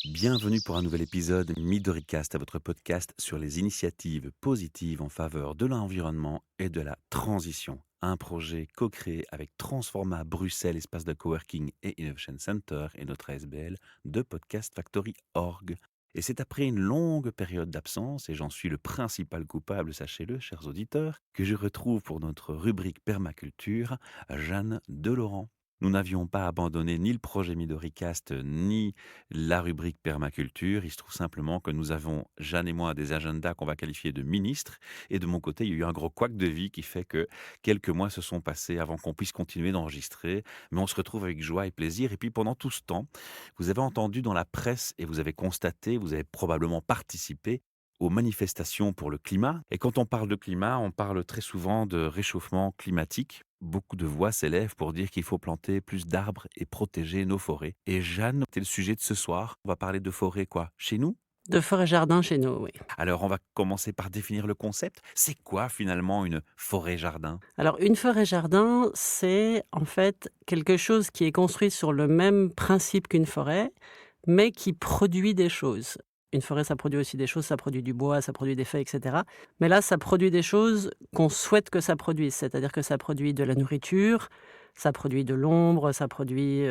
Bienvenue pour un nouvel épisode Midoricast, à votre podcast sur les initiatives positives en faveur de l'environnement et de la transition. Un projet co-créé avec Transforma Bruxelles, espace de coworking et Innovation Center et notre ASBL de Podcast Factory Org. Et c'est après une longue période d'absence, et j'en suis le principal coupable, sachez-le, chers auditeurs, que je retrouve pour notre rubrique permaculture Jeanne Delaurent. Nous n'avions pas abandonné ni le projet Midoricast, ni la rubrique permaculture. Il se trouve simplement que nous avons, Jeanne et moi, des agendas qu'on va qualifier de ministres. Et de mon côté, il y a eu un gros couac de vie qui fait que quelques mois se sont passés avant qu'on puisse continuer d'enregistrer. Mais on se retrouve avec joie et plaisir. Et puis pendant tout ce temps, vous avez entendu dans la presse et vous avez constaté, vous avez probablement participé aux manifestations pour le climat. Et quand on parle de climat, on parle très souvent de réchauffement climatique. Beaucoup de voix s'élèvent pour dire qu'il faut planter plus d'arbres et protéger nos forêts. Et Jeanne, c'est le sujet de ce soir. On va parler de forêt, quoi, chez nous? De forêt-jardin chez nous, oui. Alors, on va commencer par définir le concept. C'est quoi finalement une forêt-jardin? Alors une forêt-jardin, c'est en fait quelque chose qui est construit sur le même principe qu'une forêt, mais qui produit des choses. Une forêt, ça produit aussi des choses, ça produit du bois, ça produit des feuilles, etc. Mais là, ça produit des choses qu'on souhaite que ça produise, c'est-à-dire que ça produit de la nourriture, ça produit de l'ombre, ça produit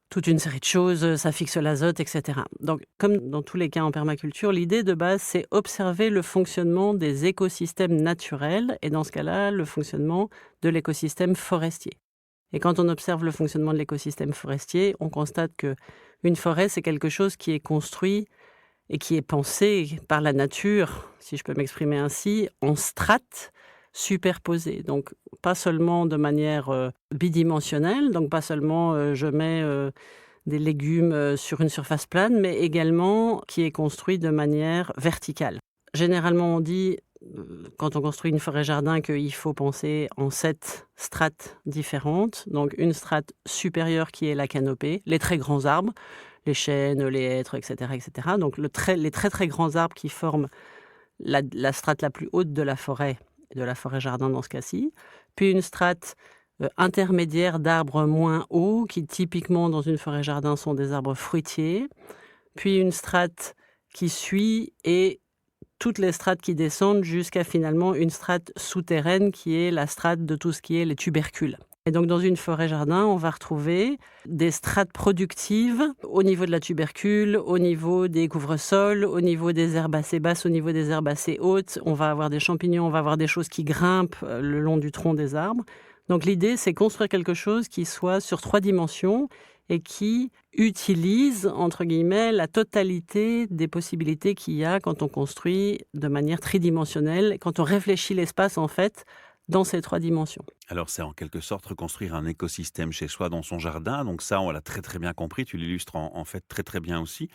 toute une série de choses, ça fixe l'azote, etc. Donc, comme dans tous les cas en permaculture, l'idée de base, c'est observer le fonctionnement des écosystèmes naturels et dans ce cas-là, le fonctionnement de l'écosystème forestier. Et quand on observe le fonctionnement de l'écosystème forestier, on constate que une forêt, c'est quelque chose qui est construit et qui est pensé par la nature, si je peux m'exprimer ainsi, en strates superposées. Donc, pas seulement de manière bidimensionnelle, donc pas seulement je mets des légumes sur une surface plane, mais également qui est construit de manière verticale. Généralement, on dit, quand on construit une forêt-jardin, qu'il faut penser en 7 strates différentes. Donc une strate supérieure qui est la canopée, les très grands arbres, les chênes, les hêtres, etc. etc. Donc les très très grands arbres qui forment la strate la plus haute de la forêt-jardin dans ce cas-ci. Puis une strate intermédiaire d'arbres moins hauts, qui typiquement dans une forêt-jardin sont des arbres fruitiers. Puis une strate qui suit et toutes les strates qui descendent jusqu'à finalement une strate souterraine qui est la strate de tout ce qui est les tubercules. Et donc dans une forêt-jardin, on va retrouver des strates productives au niveau de la tubercule, au niveau des couvre-sols, au niveau des herbacées basses, au niveau des herbacées hautes. On va avoir des champignons, on va avoir des choses qui grimpent le long du tronc des arbres. Donc l'idée, c'est construire quelque chose qui soit sur 3 dimensions et qui utilise, entre guillemets, la totalité des possibilités qu'il y a quand on construit de manière tridimensionnelle, quand on réfléchit l'espace, en fait, dans ces 3 dimensions. Alors, c'est en quelque sorte reconstruire un écosystème chez soi dans son jardin. Donc ça, on l'a très très bien compris. Tu l'illustres en fait très très bien aussi.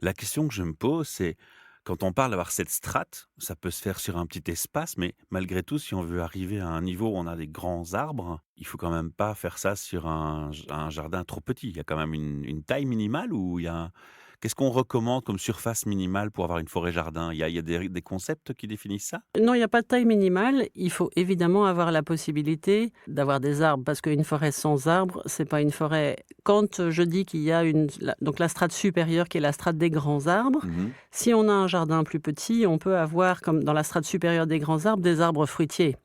La question que je me pose, c'est quand on parle d'avoir cette strate, ça peut se faire sur un petit espace, mais malgré tout, si on veut arriver à un niveau où on a des grands arbres, il faut quand même pas faire ça sur un jardin trop petit. Il y a quand même une taille minimale ou il y a qu'est-ce qu'on recommande comme surface minimale pour avoir une forêt-jardin? Il y a des concepts qui définissent ça? Non, il n'y a pas de taille minimale. Il faut évidemment avoir la possibilité d'avoir des arbres, parce qu'une forêt sans arbres, c'est pas une forêt. Quand je dis qu'il y a donc la strate supérieure qui est la strate des grands arbres, Mmh. si on a un jardin plus petit, on peut avoir, comme dans la strate supérieure des grands arbres, des arbres fruitiers.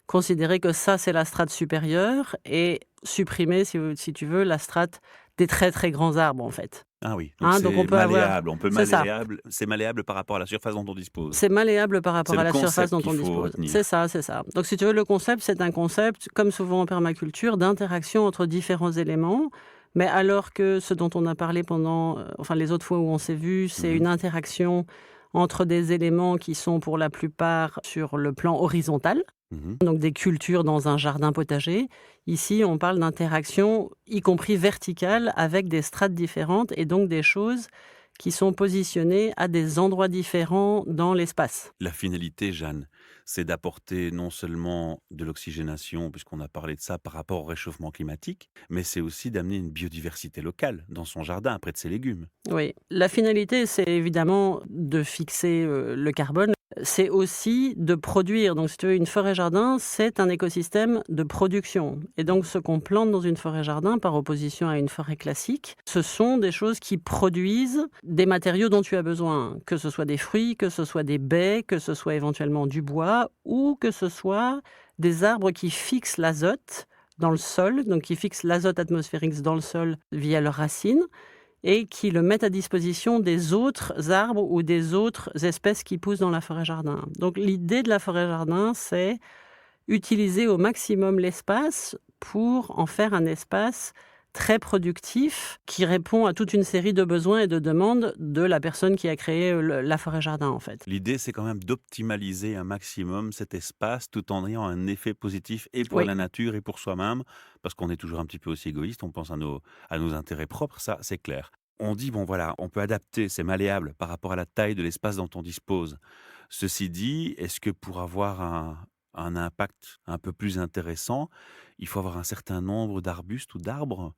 Considérer que ça, c'est la strate supérieure et supprimer, si tu veux, la strate des très, très grands arbres, en fait. Ah oui, donc Hein, donc c'est on peut avoir malléable, on peut c'est ça. malléable c'est malléable par rapport à la surface dont on dispose. C'est malléable par C'est rapport le à la surface concept dont qu'il on faut dispose. C'est retenir. ça, c'est ça. Donc si tu veux, le concept, c'est un concept, comme souvent en permaculture, d'interaction entre différents éléments. Mais alors que ce dont on a parlé pendant, enfin les autres fois où on s'est vu, c'est Mmh. une interaction entre des éléments qui sont pour la plupart sur le plan horizontal, Mmh. donc des cultures dans un jardin potager. Ici, on parle d'interaction, y compris verticale, avec des strates différentes et donc des choses qui sont positionnées à des endroits différents dans l'espace. La finalité, Jeanne, c'est d'apporter non seulement de l'oxygénation, puisqu'on a parlé de ça par rapport au réchauffement climatique, mais c'est aussi d'amener une biodiversité locale dans son jardin, près de ses légumes. Oui, la finalité, c'est évidemment de fixer le carbone. c'est aussi de produire. Donc si tu veux, une forêt-jardin, c'est un écosystème de production et donc ce qu'on plante dans une forêt-jardin, par opposition à une forêt classique, ce sont des choses qui produisent des matériaux dont tu as besoin, que ce soit des fruits, que ce soit des baies, que ce soit éventuellement du bois ou que ce soit des arbres qui fixent l'azote dans le sol, donc qui fixent l'azote atmosphérique dans le sol via leurs racines et qui le mettent à disposition des autres arbres ou des autres espèces qui poussent dans la forêt-jardin. Donc l'idée de la forêt-jardin, c'est utiliser au maximum l'espace pour en faire un espace très productif qui répond à toute une série de besoins et de demandes de la personne qui a créé la forêt-jardin en fait. L'idée, c'est quand même d'optimaliser un maximum cet espace tout en ayant un effet positif et pour Oui. la nature et pour soi-même, parce qu'on est toujours un petit peu aussi égoïste, on pense à nos intérêts propres, ça c'est clair. On dit, bon voilà, on peut adapter, c'est malléable par rapport à la taille de l'espace dont on dispose. Ceci dit, est-ce que pour avoir un impact un peu plus intéressant, il faut avoir un certain nombre d'arbustes ou d'arbres?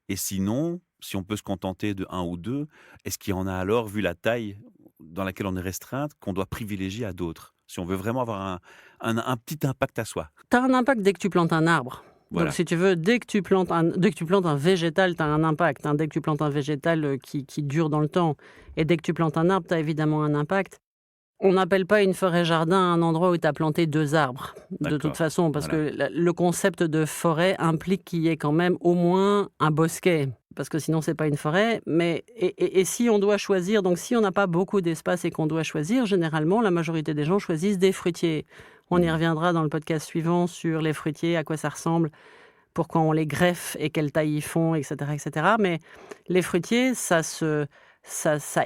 Et sinon, si on peut se contenter de un ou 2, est-ce qu'il y en a alors, vu la taille dans laquelle on est restreinte, qu'on doit privilégier à d'autres? Si on veut vraiment avoir un petit impact à soi. Tu as un impact dès que tu plantes un arbre. Donc Voilà. si tu veux, dès que tu plantes un végétal, tu as un impact, hein. Dès que tu plantes un végétal, qui dure dans le temps et dès que tu plantes un arbre, tu as évidemment un impact. On n'appelle pas une forêt-jardin un endroit où tu as planté 2 arbres, de toute D'accord. façon, parce Voilà. que le concept de forêt implique qu'il y ait quand même au moins un bosquet, parce que sinon c'est pas une forêt. Mais et si on doit choisir, donc si on n'a pas beaucoup d'espace et qu'on doit choisir, généralement la majorité des gens choisissent des fruitiers. On y Mmh. reviendra dans le podcast suivant sur les fruitiers, à quoi ça ressemble, pourquoi on les greffe et quelle taille ils font, et cetera, et cetera. Mais les fruitiers, ça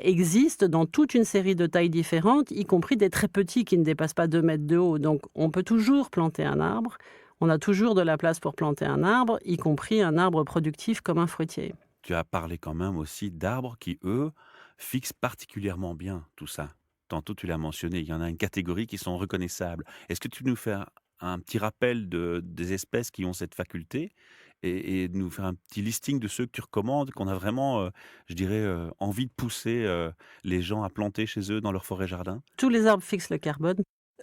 existe dans toute une série de tailles différentes, y compris des très petits qui ne dépassent pas 2 mètres de haut. Donc on peut toujours planter un arbre, on a toujours de la place pour planter un arbre, y compris un arbre productif comme un fruitier. Tu as parlé quand même aussi d'arbres qui, eux, fixent particulièrement bien tout ça. Tantôt, tu l'as mentionné, il y en a une catégorie qui sont reconnaissables. Est-ce que tu nous fais un petit rappel des espèces qui ont cette faculté et de nous faire un petit listing de ceux que tu recommandes, qu'on a vraiment, je dirais, envie de pousser les gens à planter chez eux dans leur forêt-jardin? Tous les arbres fixent le carbone.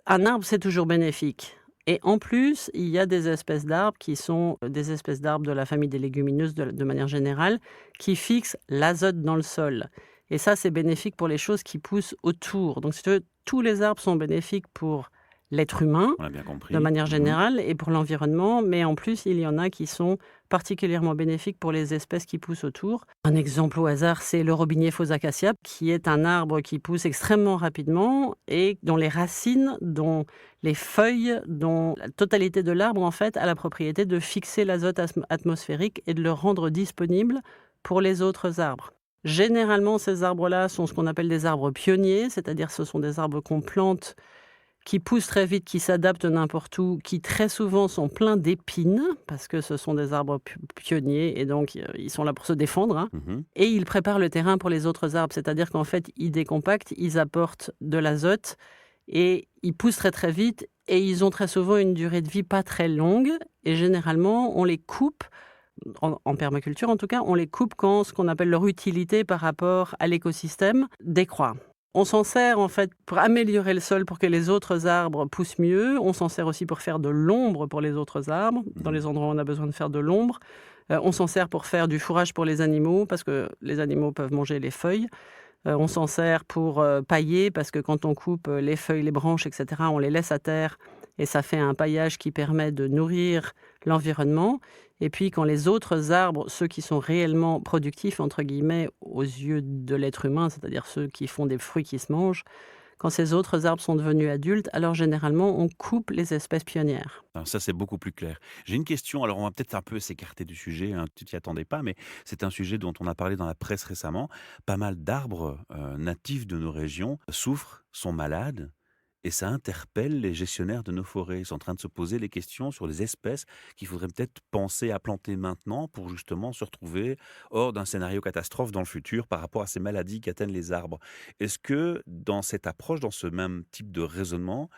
Un arbre, c'est toujours bénéfique et en plus, il y a des espèces d'arbres qui sont, des espèces d'arbres de la famille des légumineuses de manière générale, qui fixent l'azote dans le sol et ça, c'est bénéfique pour les choses qui poussent autour. Donc si tu veux, tous les arbres sont bénéfiques pour l'être humain, On a bien de compris. manière Mmh. générale et pour l'environnement, mais en plus, il y en a qui sont particulièrement bénéfiques pour les espèces qui poussent autour. Un exemple au hasard, c'est le robinier faux acacia, qui est un arbre qui pousse extrêmement rapidement et dont les racines, dont les feuilles, dont la totalité de l'arbre, en fait, a la propriété de fixer l'azote atmosphérique et de le rendre disponible pour les autres arbres. Généralement, ces arbres-là sont ce qu'on appelle des arbres pionniers, c'est-à-dire ce sont des arbres qu'on plante qui poussent très vite, qui s'adaptent n'importe où, qui très souvent sont pleins d'épines, parce que ce sont des arbres pionniers et donc ils sont là pour se défendre, hein. Mmh. Et ils préparent le terrain pour les autres arbres, c'est-à-dire qu'en fait, ils décompactent, ils apportent de l'azote et ils poussent très très vite et ils ont très souvent une durée de vie pas très longue et généralement on les coupe, en permaculture en tout cas, on les coupe quand ce qu'on appelle leur utilité par rapport à l'écosystème décroît. On s'en sert en fait pour améliorer le sol pour que les autres arbres poussent mieux. On s'en sert aussi pour faire de l'ombre pour les autres arbres, dans Mmh. les endroits où on a besoin de faire de l'ombre. On s'en sert pour faire du fourrage pour les animaux, parce que les animaux peuvent manger les feuilles. On s'en sert pour, pailler, parce que quand on coupe, les feuilles, les branches et cetera, on les laisse à terre et ça fait un paillage qui permet de nourrir l'environnement et puis quand les autres arbres, ceux qui sont réellement «productifs» entre guillemets aux yeux de l'être humain, c'est-à-dire ceux qui font des fruits qui se mangent, quand ces autres arbres sont devenus adultes, alors généralement on coupe les espèces pionnières. Alors ça, c'est beaucoup plus clair. J'ai une question, alors on va peut-être un peu s'écarter du sujet, hein, tu t'y attendais pas, mais c'est un sujet dont on a parlé dans la presse récemment. Pas mal d'arbres natifs de nos régions souffrent, sont malades, et ça interpelle les gestionnaires de nos forêts. Ils sont en train de se poser les questions sur les espèces qu'il faudrait peut-être penser à planter maintenant pour justement se retrouver hors d'un scénario catastrophe dans le futur par rapport à ces maladies qui atteignent les arbres. Est-ce que dans cette approche, dans ce même type de raisonnement,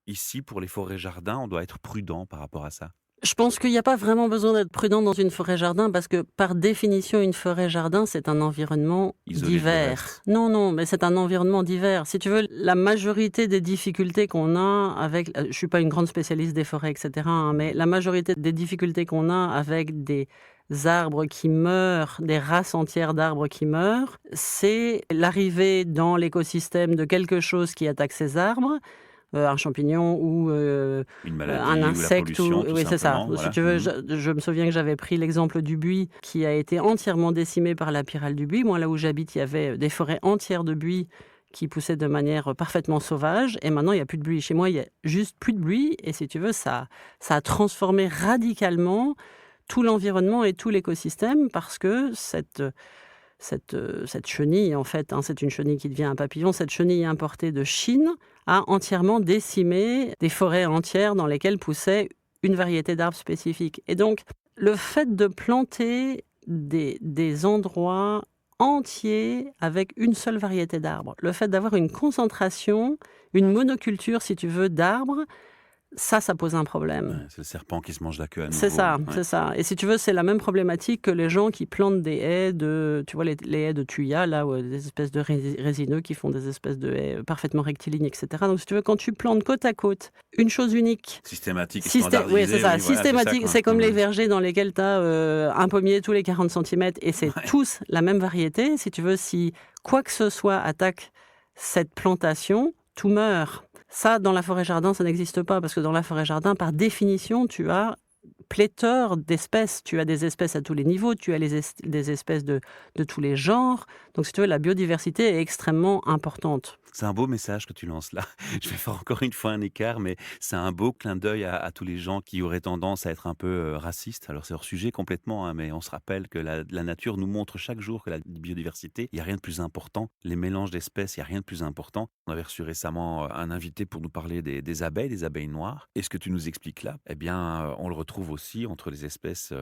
ici, pour les forêts-jardins, on doit être prudent par rapport à ça? Je pense qu'il n'y a pas vraiment besoin d'être prudent dans une forêt-jardin parce que, par définition, une forêt-jardin, c'est un environnement Isolé du divers. reste. Non, non, mais c'est un environnement divers. Si tu veux, la majorité des difficultés qu'on a avec... Je suis pas une grande spécialiste des forêts, etc., hein, mais la majorité des difficultés qu'on a avec des arbres qui meurent, des races entières d'arbres qui meurent, c'est l'arrivée dans l'écosystème de quelque chose qui attaque ces arbres, un champignon ou Une un maladie ou la insecte ou pollution, tout oui, c'est ça. simplement, Si voilà. tu veux, je me souviens que j'avais pris l'exemple du buis qui a été entièrement décimé par la pyrale du buis. Moi, là où j'habite, il y avait des forêts entières de buis qui poussaient de manière parfaitement sauvage et maintenant il y a plus de buis. Chez moi, il y a juste plus de buis et si tu veux, ça a transformé radicalement tout l'environnement et tout l'écosystème parce que cette chenille, en fait, hein, c'est une chenille qui devient un papillon, cette chenille importée de Chine a entièrement décimé des forêts entières dans lesquelles poussait une variété d'arbres spécifiques. Et donc, le fait de planter des endroits entiers avec une seule variété d'arbres, le fait d'avoir une concentration, une monoculture, si tu veux, d'arbres, ça pose un Ouais, problème. c'est le serpent qui se mange la queue à C'est nouveau, hein. ça, Ouais. c'est ça. Et si tu veux, c'est la même problématique que les gens qui plantent des haies de, tu vois, les haies de tuya, là, des espèces de résineux qui font des espèces de haies parfaitement rectilignes, etc. Donc, si tu veux, quand tu plantes côte à côte, une chose unique, Systématique et oui, c'est standardisé, ça, oui, voilà, c'est ça, systématique, quoi. c'est comme les Mmh. vergers dans lesquels tu as un pommier tous les 40 centimètres et c'est Ouais. tous la même variété. Si tu veux, si quoi que ce soit attaque cette plantation, tout meurt. Ça, dans la forêt-jardin, ça n'existe pas parce que dans la forêt-jardin, par définition, tu as pléthore d'espèces. Tu as des espèces à tous les niveaux, tu as des espèces de tous les genres. Donc, si tu veux, la biodiversité est extrêmement importante. C'est un beau message que tu lances là. Je vais faire encore une fois un écart, mais c'est un beau clin d'œil à tous les gens qui auraient tendance à être un peu racistes. Alors c'est hors sujet complètement, hein, mais on se rappelle que la nature nous montre chaque jour que la biodiversité, il n'y a rien de plus important. Les mélanges d'espèces, il n'y a rien de plus important. On avait reçu récemment un invité pour nous parler des abeilles, des abeilles noires. Et ce que tu nous expliques là, eh bien, on le retrouve aussi entre les espèces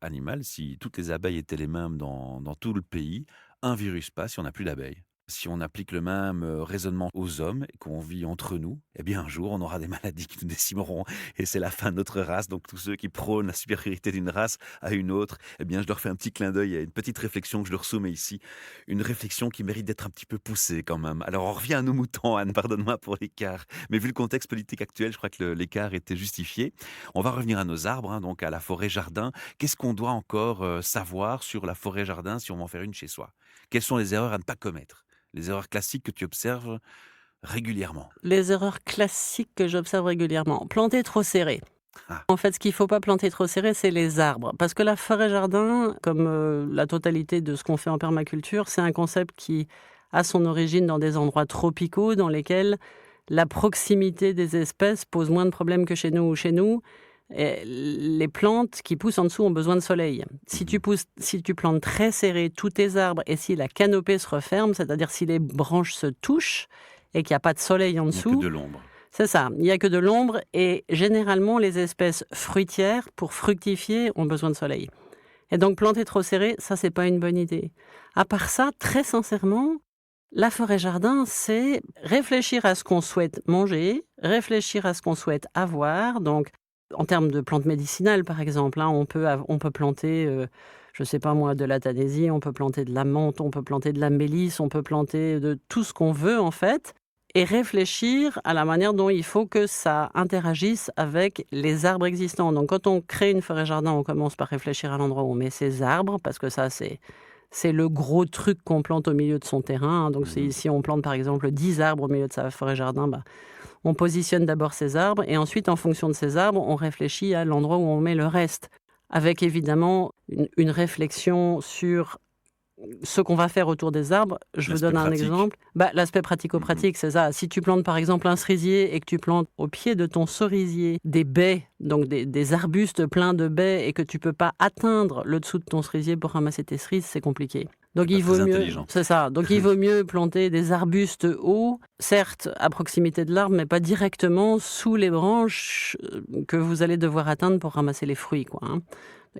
animales. Si toutes les abeilles étaient les mêmes dans tout le pays, un virus passe si on n'a plus d'abeilles. Si on applique le même raisonnement aux hommes et qu'on vit entre nous, eh bien un jour on aura des maladies qui nous décimeront et c'est la fin de notre race. Donc tous ceux qui prônent la supériorité d'une race à une autre, eh bien je leur fais un petit clin d'œil et une petite réflexion que je leur soumets ici. Une réflexion qui mérite d'être un petit peu poussée quand même. Alors on revient à nos moutons, Anne, pardonne-moi pour l'écart. Mais vu le contexte politique actuel, je crois que l'écart était justifié. On va revenir à nos arbres, hein, donc à la forêt-jardin. Qu'est-ce qu'on doit encore savoir sur la forêt-jardin si on va en faire une chez soi? Quelles sont les erreurs à ne pas commettre? Les erreurs classiques que tu observes régulièrement? Les erreurs classiques que j'observe régulièrement. Planter trop serré. Ah, En fait, ce qu'il ne faut pas planter trop serré, c'est les arbres. Parce que la forêt-jardin, comme la totalité de ce qu'on fait en permaculture, c'est un concept qui a son origine dans des endroits tropicaux dans lesquels la proximité des espèces pose moins de problèmes que chez nous ou chez nous. Et les plantes qui poussent en dessous ont besoin de soleil. Si mmh. si tu plantes très serré tous tes arbres et si la canopée se referme, c'est-à-dire si les branches se touchent et qu'il n'y a pas de soleil en Il n'y a que dessous, de l'ombre. c'est ça, il n'y a que de l'ombre et généralement les espèces fruitières, pour fructifier, ont besoin de soleil. Et donc planter trop serré, ça c'est pas une bonne idée. À part ça, très sincèrement, la forêt-jardin, c'est réfléchir à ce qu'on souhaite manger, réfléchir à ce qu'on souhaite avoir. Donc, en termes de plantes médicinales, par exemple, hein, on peut planter, je sais pas moi, de la tanaisie, on peut planter de la menthe, on peut planter de la mélisse, on peut planter de tout ce qu'on veut en fait, et réfléchir à la manière dont il faut que ça interagisse avec les arbres existants. Donc, quand on crée une forêt-jardin, on commence par réfléchir à l'endroit où on met ses arbres, parce que ça, c'est le gros truc qu'on plante au milieu de son terrain, hein. Donc, Mmh. si on plante par exemple 10 arbres au milieu de sa forêt-jardin, bah, on positionne d'abord ces arbres et ensuite, en fonction de ces arbres, on réfléchit à l'endroit où on met le reste. Avec évidemment une réflexion sur ce qu'on va faire autour des arbres. Je vous L'aspect donne un pratique. exemple. Bah, l'aspect Mmh. pratico-pratique, c'est ça. Si tu plantes par exemple un cerisier et que tu plantes au pied de ton cerisier des baies, donc des arbustes pleins de baies et que tu peux pas atteindre le dessous de ton cerisier pour ramasser tes cerises, c'est compliqué. Donc C'est pas il vaut très mieux, intelligent. c'est ça. Donc il vaut mieux planter des arbustes hauts, certes à proximité de l'arbre, mais pas directement sous les branches que vous allez devoir atteindre pour ramasser les fruits, quoi, hein.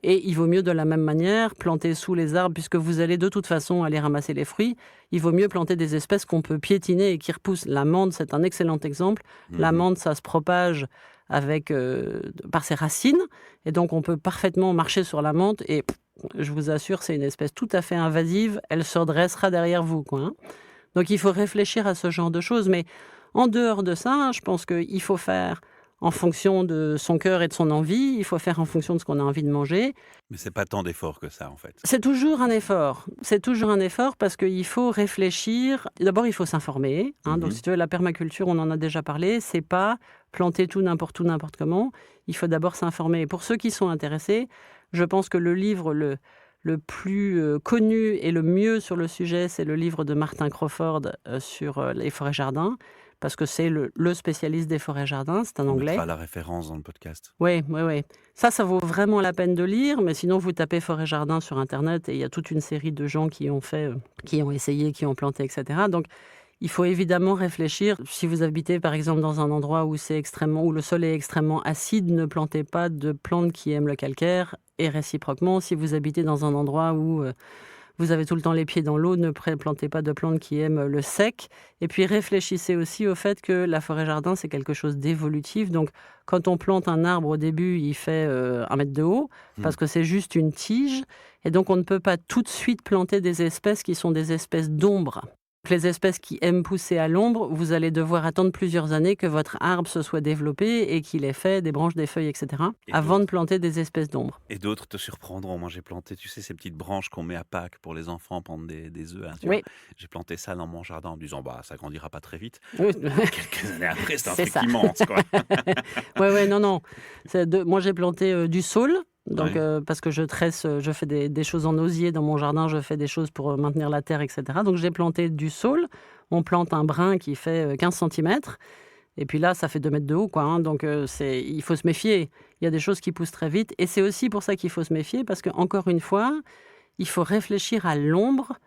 Et il vaut mieux de la même manière planter sous les arbres, puisque vous allez de toute façon aller ramasser les fruits. Il vaut mieux planter des espèces qu'on peut piétiner et qui repoussent. L'amande, c'est un excellent exemple. Mhm. L'amande, ça se propage par ses racines, et donc on peut parfaitement marcher sur l'amande, et je vous assure, c'est une espèce tout à fait invasive, elle se redressera derrière vous, quoi, hein. Donc il faut réfléchir à ce genre de choses, mais en dehors de ça, je pense qu'il faut faire en fonction de son cœur et de son envie, il faut faire en fonction de ce qu'on a envie de manger. Mais c'est pas tant d'efforts que ça, en fait. C'est toujours un effort parce qu'il faut réfléchir. D'abord, il faut s'informer, hein. Donc Mhm. si tu veux, la permaculture, on en a déjà parlé, c'est pas planter tout, n'importe comment. Il faut d'abord s'informer. Et pour ceux qui sont intéressés, je pense que le livre le plus connu et le mieux sur le sujet, c'est le livre de Martin Crawford sur les forêts-jardins, parce que c'est le spécialiste des forêts-jardins, c'est un On Anglais. mettra la référence dans le podcast. Oui, oui, oui. Ça vaut vraiment la peine de lire, mais sinon vous tapez forêt-jardin sur internet et il y a toute une série de gens qui ont fait, qui ont essayé, qui ont planté, et cetera. Donc il faut évidemment réfléchir. Si vous habitez par exemple dans un endroit où le sol est extrêmement acide, ne plantez pas de plantes qui aiment le calcaire, et réciproquement, si vous habitez dans un endroit où vous avez tout le temps les pieds dans l'eau, ne plantez pas de plantes qui aiment le sec. Et puis réfléchissez aussi au fait que la forêt-jardin, c'est quelque chose d'évolutif. Donc quand on plante un arbre au début, il fait 1 mètre de haut, Mhm. parce que c'est juste une tige. Et donc on ne peut pas tout de suite planter des espèces qui sont des espèces d'ombre. Donc, les espèces qui aiment pousser à l'ombre, vous allez devoir attendre plusieurs années que votre arbre se soit développé et qu'il ait fait des branches, des feuilles, etc., Et avant de d'autres. planter des espèces d'ombre. Et d'autres te surprendront. Moi, j'ai planté, tu sais, ces petites branches qu'on met à Pâques pour les enfants pondre des œufs, hein, tu vois. Oui, J'ai planté ça dans mon jardin en me disant, bah, ça grandira pas très vite. oui. Quelques années après, c'est un C'est truc ça. immense, quoi. Ouais, ouais, non, non. Moi, j'ai planté du saule, donc, Ouais. parce que je fais des choses en osier dans mon jardin, je fais des choses pour maintenir la terre, etc. Donc, j'ai planté du saule. On plante un brin qui fait 15 centimètres. Et puis là, ça fait 2 mètres de haut, quoi, hein. Donc, il faut se méfier. Il y a des choses qui poussent très vite. Et c'est aussi pour ça qu'il faut se méfier, parce que encore une fois, il faut réfléchir à l'ombre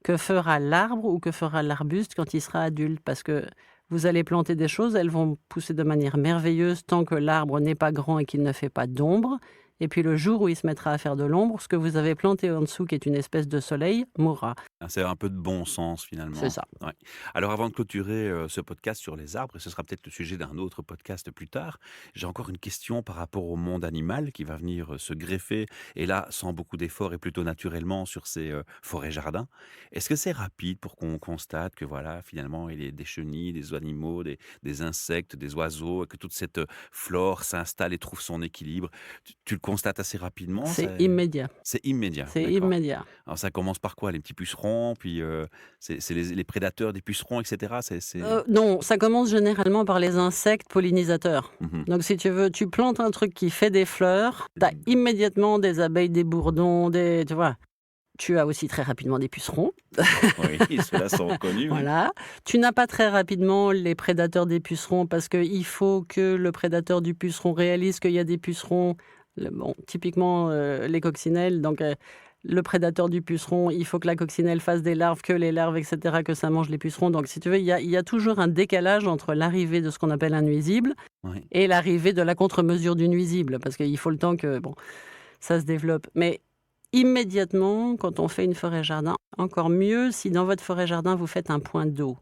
que fera l'arbre ou que fera l'arbuste quand il sera adulte. Parce que vous allez planter des choses, elles vont pousser de manière merveilleuse tant que l'arbre n'est pas grand et qu'il ne fait pas d'ombre. Et puis le jour où il se mettra à faire de l'ombre, ce que vous avez planté en dessous, qui est une espèce de soleil, mourra. Ah, c'est un peu de bon sens C'est finalement. ça. Ouais. Alors avant de clôturer ce podcast sur les arbres, et ce sera peut-être le sujet d'un autre podcast plus tard, j'ai encore une question par rapport au monde animal qui va venir se greffer, et là sans beaucoup d'efforts et plutôt naturellement sur ces forêts-jardins. Est-ce que c'est rapide pour qu'on constate que voilà, finalement il y a des chenilles, des animaux, des insectes, des oiseaux, et que toute cette flore s'installe et trouve son équilibre? Tu le constates assez rapidement? C'est immédiat. C'est immédiat, C'est d'accord. immédiat. Alors ça commence par quoi? Les petits pucerons, puis, c'est les prédateurs des pucerons et cetera? C'est Non, ça commence généralement par les insectes pollinisateurs. mmh Donc si tu veux, tu plantes un truc qui fait des fleurs, tu as immédiatement des abeilles, des bourdons, tu vois? Tu as aussi très rapidement des pucerons. Oui, ceux-là sont connus, oui. Voilà. Tu n'as pas très rapidement les prédateurs des pucerons, parce qu'il faut que le prédateur du puceron réalise qu'il y a des pucerons. Bon, typiquement, les coccinelles. Donc, le prédateur du puceron, il faut que la coccinelle fasse des larves, que les larves, etc., que ça mange les pucerons. Donc, si tu veux, il y a toujours un décalage entre l'arrivée de ce qu'on appelle un nuisible Oui. et l'arrivée de la contre-mesure du nuisible, parce qu'il faut le temps que bon, ça se développe. Mais immédiatement, quand on fait une forêt-jardin, encore mieux si dans votre forêt-jardin, vous faites un point d'eau.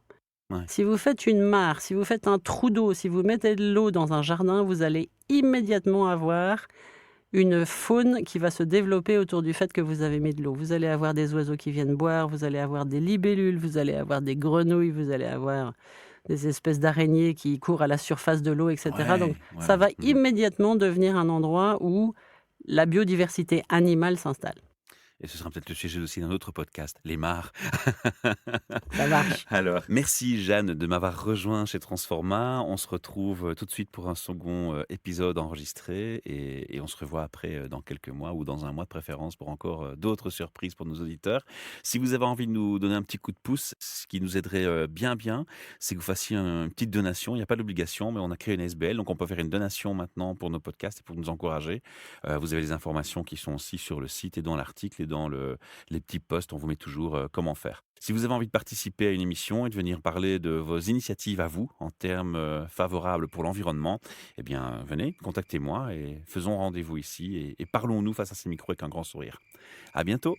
Ouais. Si vous faites une mare, si vous faites un trou d'eau, si vous mettez de l'eau dans un jardin, vous allez immédiatement avoir une faune qui va se développer autour du fait que vous avez mis de l'eau. Vous allez avoir des oiseaux qui viennent boire, vous allez avoir des libellules, vous allez avoir des grenouilles, vous allez avoir des espèces d'araignées qui courent à la surface de l'eau, etc. Donc Ouais, ça ouais. va Mmh. immédiatement devenir un endroit où la biodiversité animale s'installe. Et ce sera peut-être le sujet aussi d'un autre podcast, les mares. Ça marche. Alors, merci Jeanne de m'avoir rejoint chez Transforma. On se retrouve tout de suite pour un second épisode enregistré, et on se revoit après dans quelques mois ou dans un mois de préférence pour encore d'autres surprises pour nos auditeurs. Si vous avez envie de nous donner un petit coup de pouce, ce qui nous aiderait bien, c'est que vous fassiez une petite donation. Il n'y a pas d'obligation, mais on a créé une SBL, donc on peut faire une donation maintenant pour nos podcasts et pour nous encourager. Vous avez les informations qui sont aussi sur le site et dans l'article. cliquez dans les petits posts, on vous met toujours comment faire. Si vous avez envie de participer à une émission et de venir parler de vos initiatives à vous en termes favorables pour l'environnement, eh bien, venez, contactez-moi et faisons rendez-vous ici et parlons-nous face à ces micros avec un grand sourire. À bientôt!